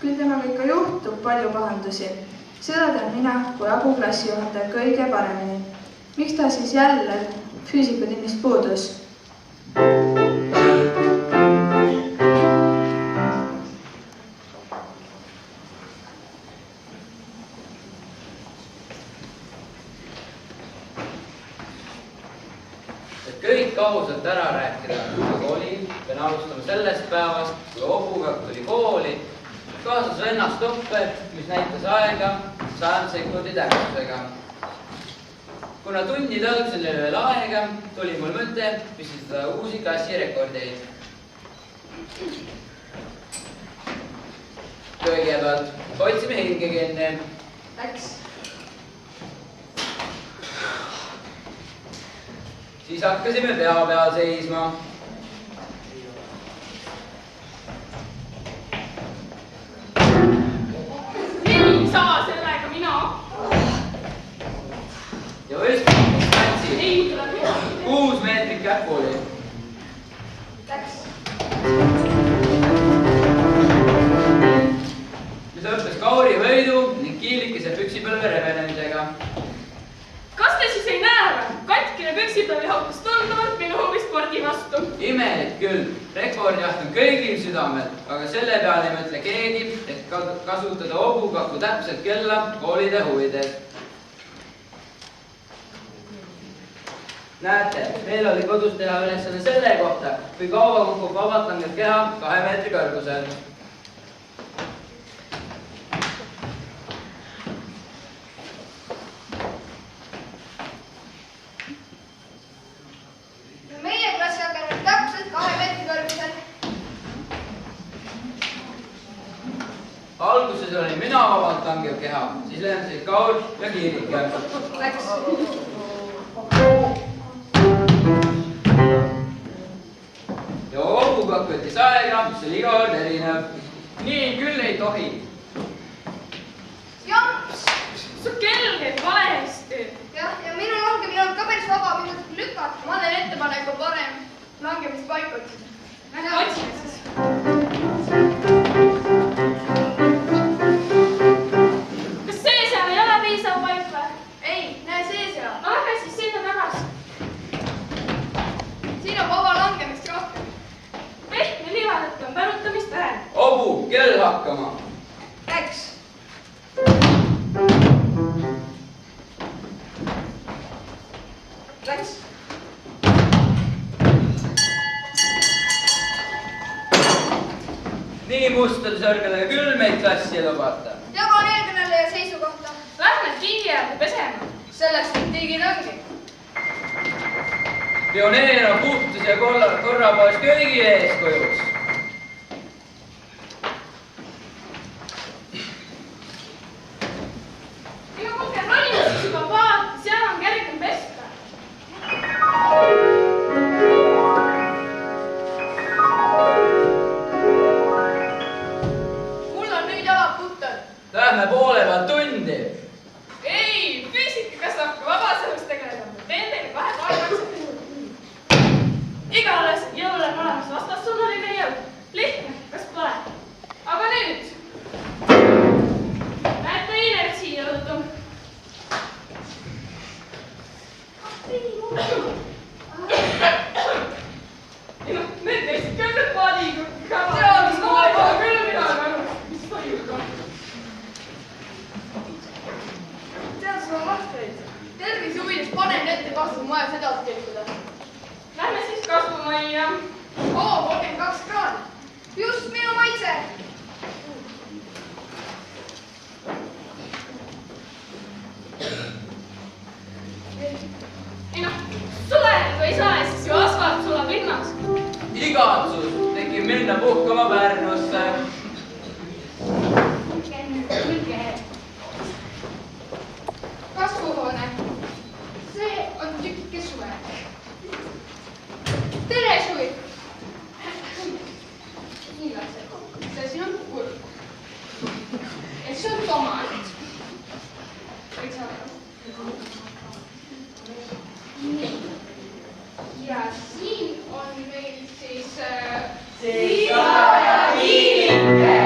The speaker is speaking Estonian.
küll temaga ikka juhtub palju pahandusi. Seda tean mina kui Agu klassijuhataja kõige paremini. Miks ta siis jälle füüsikatunnist puudus? Kõik ausalt ära rääkida, aga pean alustama sellest päevast, kui Obuga tuli kooli, kaasas vennast Topper, mis näitas aega 100 sekundi täpsusega. Kuna tunnid algusel oli veel aega, tuli mul mõte püstitada uusi klassirekordeid. Kõigepealt otsime hingegi enne. Läks. Siis hakkasime pea peal seisma. Ei saa sellega mina. Ja võistlus katsi. Ei tule mina. 6 meetrit käpuli. Läks. Mis õppes Kauri võidu ning kiilikese püksipõlve revenemisega. Kas te siis ei näe? Katkine püksipõlvi haukus tunduvalt minu huvi spordi vastu. Imelik küll. Rekordiaht on kõigil südamel, aga selle peale ei mõtle keegi, et kasutada Obukaku täpselt kella koolide huvides. Näete, meil oli kodus teha ülesanne selle kohta, kui kaua kukub vabalt langev keha 2 meetri kõrgusel. Meie klassi hakkanud täpselt 2 meetri kõrgusel. Alguses olin mina vabalt langev keha, siis lendasid Kaur ja Kiirike. Läks. Ja Obukak võttis aega, mis oli iga kord erinev. Nii küll ei tohi. Jamps. Su kell käib valesti. Ja minu langemine on ka päris vaba, mida lükata. Ma teen ettepaneku parem langemist paika otsida. Otsime siis. Kas see seal ei ole piisav paik või? Ei, näe see seal. No lähme siis sinna tagasi. Siin on vaba langemist rohkem. Pehme livadõttu on pärutamist vähem. Obu, kell hakkama. Läks. Läks. Nii mustel sõrgedega küll meid klassi ei lubata. Jagan eelkõneleja seisukohta. Lähme kinni äärde pesema. Selleks tigid ongi. Pioneer on puhtus ja korrapoes kõigile eeskujuks. Ega kuulge, ronime siis juba paati, seal on kergem pesta. Mul on nüüd jalad puhtad. Lähme poole peal tundi. Ei, füüsikaga saab ka vabas õhus tegeleda. Teen teile 2 kaarkatset. Igal jõul on olemas vastassuunaline jõud. Lihtne, kas pole? Aga nüüd. Näete inertsi jõudu. Ja noh, need teised küll nüüd paadiga. Tead, mis ma olen küll midagi aru. Mis toimub? Tead sa vahvaid. Tervise huvides panen ette kasvu majas edasi liikuda. Lähme siis kasvumajja. 32 kraadi. Just minu maitse. Ei noh, suvel ei saa, siis ju asfalt sulab linnas. Igatsus tekib minna puhkama Pärnusse. Kasvuhoone. See on tükike suve. Tere, suvi. Nii lapsed. See siin on kurb. Ja see on tomat. Võiks arvata. Nii. Ja siin on meil siis... Siga ja Kiirike.